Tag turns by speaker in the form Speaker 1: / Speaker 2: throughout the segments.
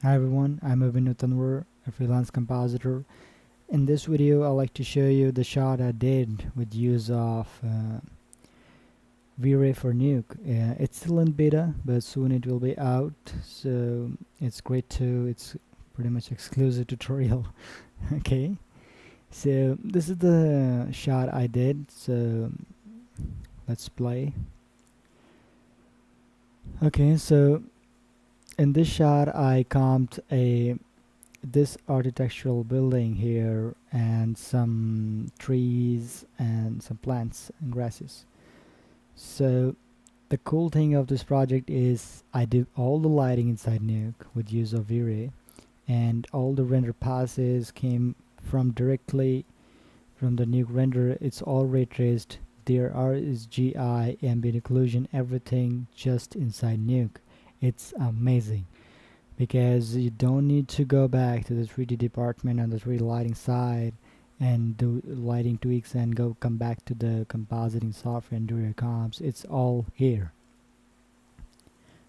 Speaker 1: Hi everyone, I'm Nutanwar, a freelance compositor. In this video, I'd like to show you the shot I did with use of V-Ray for Nuke. It's still in beta, but soon it will be out, so it's pretty much exclusive tutorial. Okay, so this is the shot I did, so let's play. Okay, so in this shot I comped this architectural building here and some trees and some plants and grasses. So the cool thing of this project is I did all the lighting inside Nuke with use of V-Ray, and all the render passes came from directly from the Nuke render. It's all ray traced. There is GI, ambient occlusion, everything just inside Nuke. It's amazing because you don't need to go back to the 3D department on the 3D lighting side and do lighting tweaks and come back to the compositing software and do your comps. It's all here.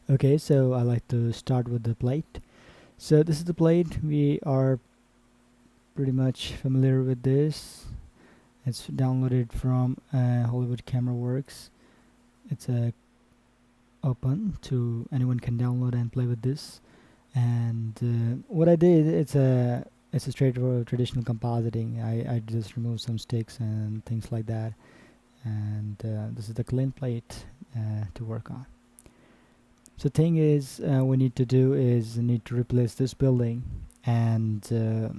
Speaker 1: Okay, so I like to start with the plate. So this is the plate. We are pretty much familiar with this. It's downloaded from Hollywood Camera Works. It's open to anyone can download and play with this. And what I did, it's a straightforward traditional compositing. I just removed some sticks and things like that, and this is the clean plate to work on. So thing is, we need to replace this building, and the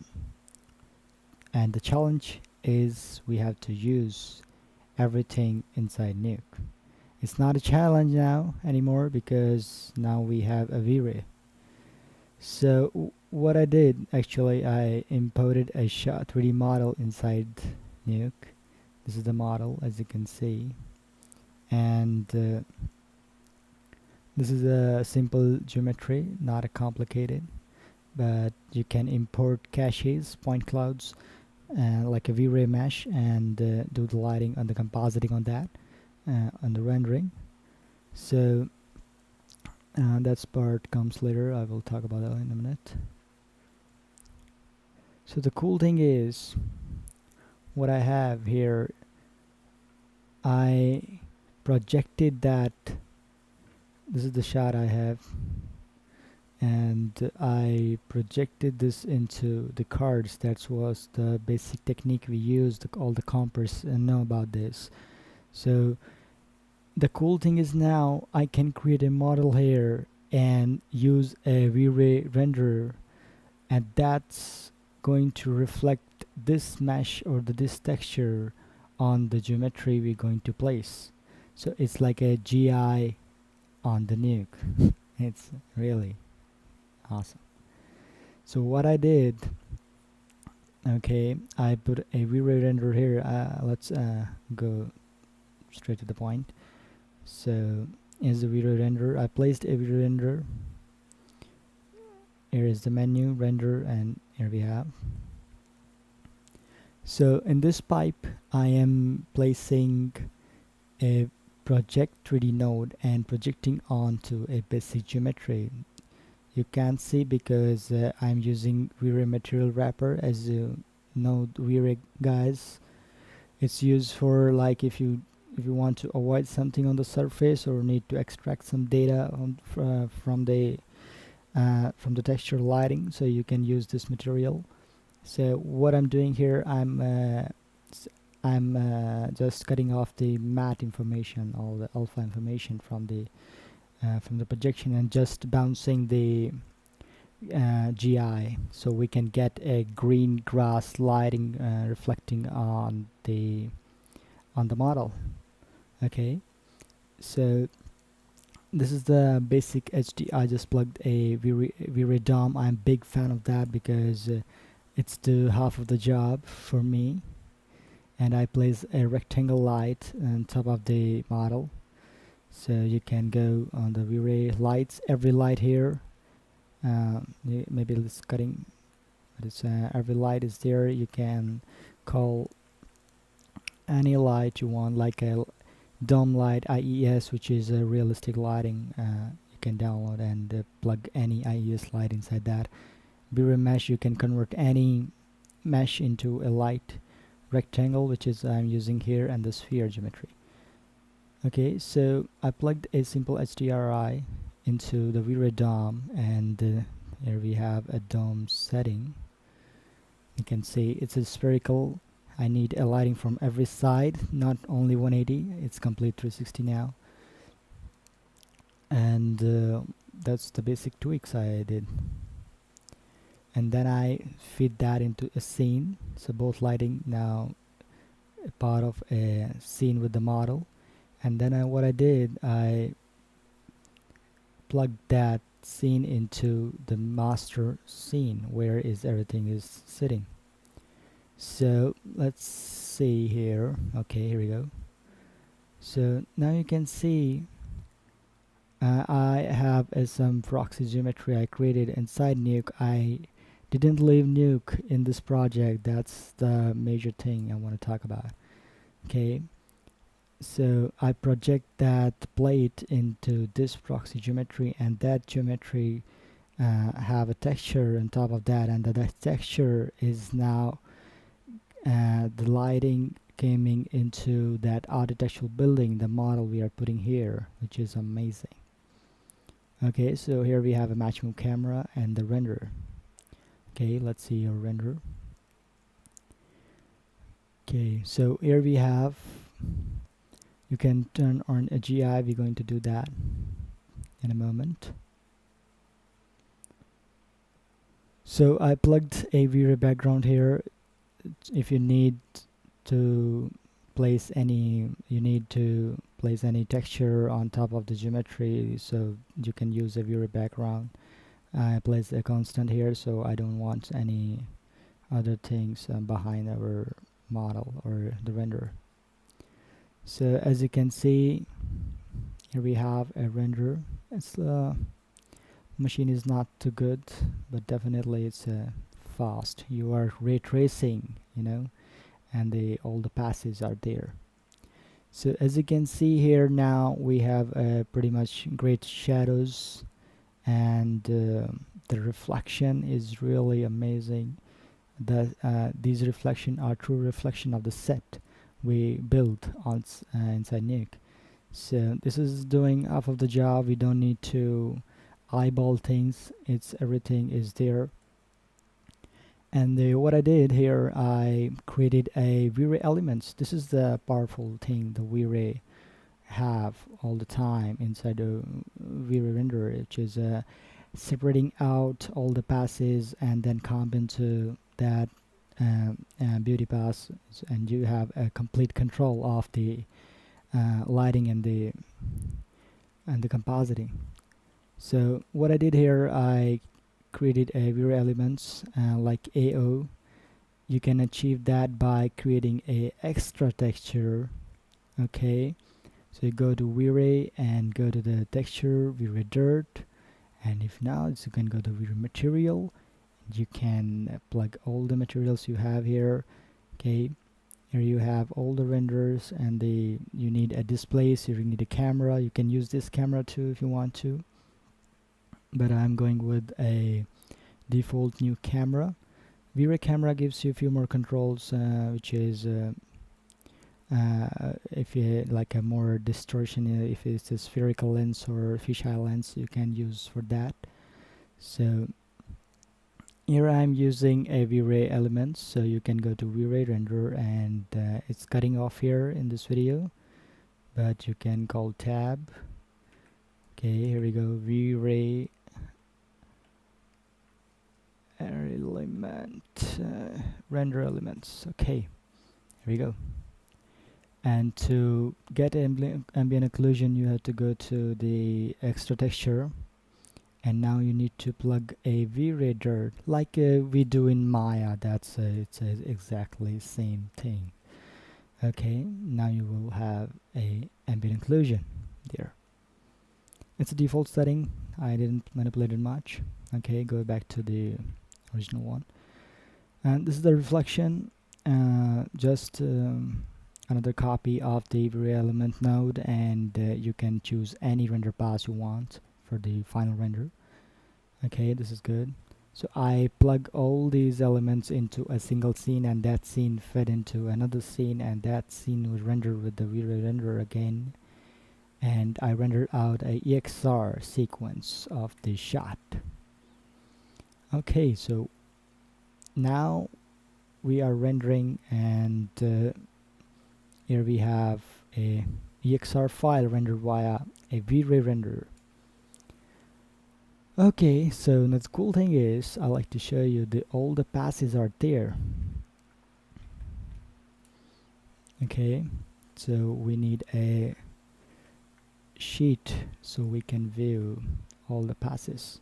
Speaker 1: challenge is we have to use everything inside Nuke. It's not a challenge now anymore because now we have a V-Ray. So what I did, actually, I imported a 3D model inside Nuke. This is the model, as you can see, and this is a simple geometry, not a complicated, but you can import caches, point clouds, like a V-Ray mesh, and do the lighting and the compositing on that, on the rendering. So that part comes later. I will talk about that in a minute. So the cool thing is, what I have here, I projected that. This is the shot I have, and I projected this into the cards. That was the basic technique we used. All the compers know about this. So the cool thing is now I can create a model here and use a V-Ray renderer, and that's going to reflect this mesh or this texture on the geometry we're going to place. So it's like a GI on the Nuke. It's really awesome. So what I did, okay, I put a V-Ray render here. Let's go straight to the point. So here's the V-Ray render. I placed a V-Ray render. Here is the menu, render, and here we have. So in this pipe, I am placing a project 3D node and projecting onto a basic geometry. You can't see because I'm using V-Ray material wrapper. As you know, V-Ray guys, it's used for like if you want to avoid something on the surface or need to extract some data from the texture lighting, so you can use this material. So what I'm doing here, I'm just cutting off the matte information, all the alpha information from the projection, and just bouncing the GI, so we can get a green grass lighting reflecting on the model. Okay, so this is the basic HD. I just plugged a V-Ray DOM. I'm a big fan of that because it's the half of the job for me. And I place a rectangle light on top of the model, so you can go on the V-Ray lights. Every light here, maybe it's cutting, but it's every light is there. You can call any light you want, like a dome light, IES, which is a realistic lighting. You can download and plug any IE slide inside that. V-Ray mesh, you can convert any mesh into a light rectangle, which is I'm using here, and the sphere geometry. Okay, so I plugged a simple HDRI into the V-Ray DOM, and here we have a DOM setting. You can see it's a spherical. I need a lighting from every side, not only 180, it's complete 360 now. And that's the basic tweaks I did. And then I feed that into a scene, so both lighting now a part of a scene with the model. And then what I did, I plugged that scene into the master scene where everything is sitting. So let's see here. Okay, here we go. So now you can see I have some proxy geometry I created inside Nuke. I didn't leave Nuke in this project. That's the major thing I want to talk about. Okay, so I project that plate into this proxy geometry, and that geometry have a texture on top of that, and that texture is now the lighting coming into that architectural building, the model we are putting here, which is amazing. Okay, so here we have a match move camera and the render. Okay, let's see your render. Okay, so here we have, you can turn on a GI. We're going to do that in a moment. So I plugged a V-Ray background here. If you need to place any texture on top of the geometry, so you can use a V-Ray background. I place a constant here, so I don't want any other things behind our model or the render. So as you can see, here we have a render. It's machine is not too good, but definitely it's fast. You are ray tracing, you know, and all the passes are there. So as you can see here, now we have pretty much great shadows, and the reflection is really amazing. These reflections are true reflection of the set we built on inside Nuke. So this is doing half of the job. We don't need to eyeball things. Everything is there. And what I did here, I created a V-Ray elements. This is the powerful thing the V-Ray have all the time inside the V-Ray renderer, which is separating out all the passes and then comp into that beauty pass, and you have a complete control of the lighting and the compositing. So what I did here, I created a V-Ray elements like AO. You can achieve that by creating a extra texture. Okay, so you go to V-Ray and go to the texture, V-Ray dirt, and if not, you can go to V-Ray material. You can plug all the materials you have here. Okay, here you have all the renders, and you need a display, so you need a camera. You can use this camera too if you want to, but I'm going with a default new camera. V-Ray camera gives you a few more controls, which is if you like a more distortion, if it's a spherical lens or fisheye lens, you can use for that. So here I'm using a V-Ray elements, so you can go to V-Ray render, and it's cutting off here in this video, but you can call tab. Okay, here we go, V-Ray element, render elements. Okay, here we go. And to get ambient occlusion, you have to go to the extra texture, and now you need to plug a V-Ray dirt like we do in Maya. It's exactly same thing. Okay, now you will have a ambient occlusion there. It's a default setting. I didn't manipulate it much. Okay, go back to the original one, and this is the reflection. Just another copy of the V-Ray element node, and you can choose any render pass you want for the final render. Okay, this is good. So I plug all these elements into a single scene, and that scene fed into another scene, and that scene was rendered with the V-Ray renderer again, and I render out a EXR sequence of the shot. Okay, so now we are rendering, and here we have a EXR file rendered via a V-Ray renderer. Okay, so the cool thing is, I like to show you all the passes are there. Okay, so we need a sheet so we can view all the passes.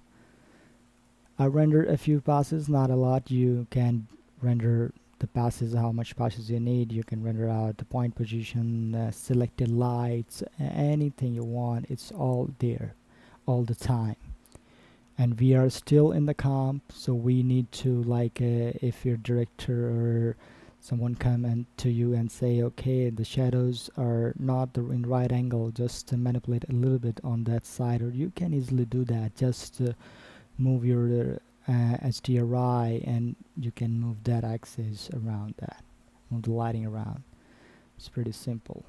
Speaker 1: I render a few passes, not a lot. You can render the passes, how much passes you need. You can render out the point position, selected lights, anything you want. It's all there all the time. And we are still in the comp, so we need to, like, if your director or someone come to you and say, okay, the shadows are not in right angle, just manipulate a little bit on that side, or you can easily do that. Just move your HDRI, and you can move that axis around that, move the lighting around. It's pretty simple.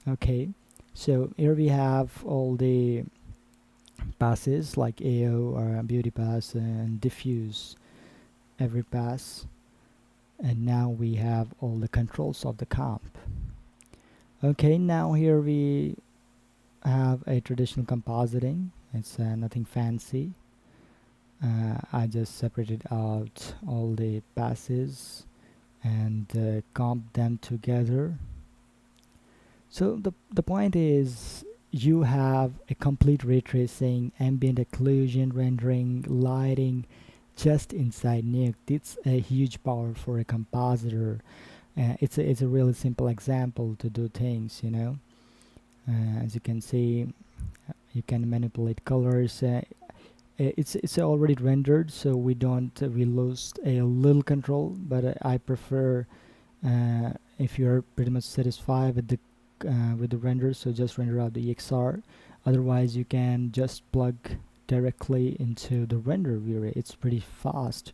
Speaker 1: Okay, so here we have all the passes like AO or beauty pass and diffuse every pass, and now we have all the controls of the comp. Okay, now here we have a traditional compositing. It's nothing fancy. I just separated out all the passes and comped them together. So the point is, you have a complete ray tracing, ambient occlusion, rendering, lighting just inside Nuke. It's a huge power for a compositor. It's a really simple example to do things, you know. As you can see, you can manipulate colors. It's already rendered, so we lose a little control, but I prefer, if you're pretty much satisfied with the render, so just render out the EXR. Otherwise, you can just plug directly into the render viewer. It's pretty fast.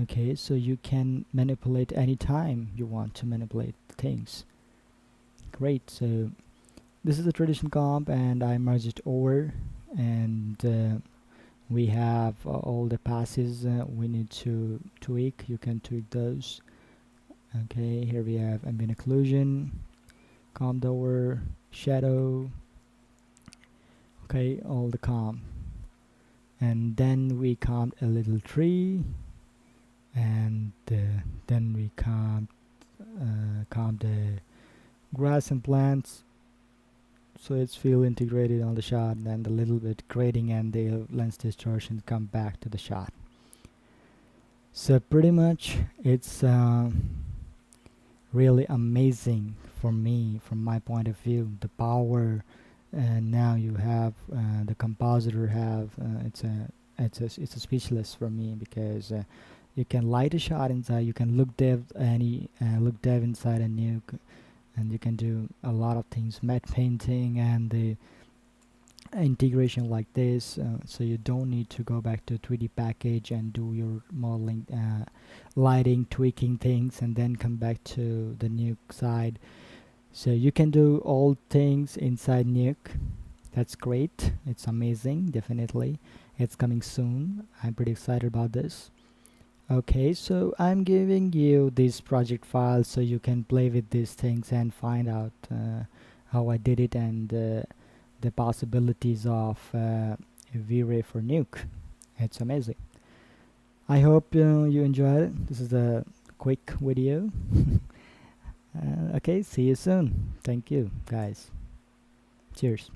Speaker 1: Okay, so you can manipulate anytime you want to manipulate things. Great. So this is a traditional comp, and I merged it over, and we have all the passes we need to tweak. You can tweak those. Okay, here we have ambient occlusion, comp over, shadow. Okay, all the comp, and then we comped a little tree, and then we comped the grass and plants, so it's feel integrated on the shot, and then the little bit grading and the lens distortion come back to the shot. So pretty much it's really amazing for me, from my point of view, the power. And now you have the compositor have it's a speechless for me, because you can light a shot inside, you can look dev inside a Nuke, and you can do a lot of things, matte painting and the integration like this, so you don't need to go back to 3D package and do your modeling, lighting, tweaking things, and then come back to the Nuke side. So you can do all things inside Nuke. That's great. It's amazing. Definitely, it's coming soon. I'm pretty excited about this. Okay, so I'm giving you this project file so you can play with these things and find out how I did it, and the possibilities of V-Ray for Nuke. It's amazing. I hope you enjoyed it. This is a quick video. Okay, see you soon. Thank you, guys. Cheers.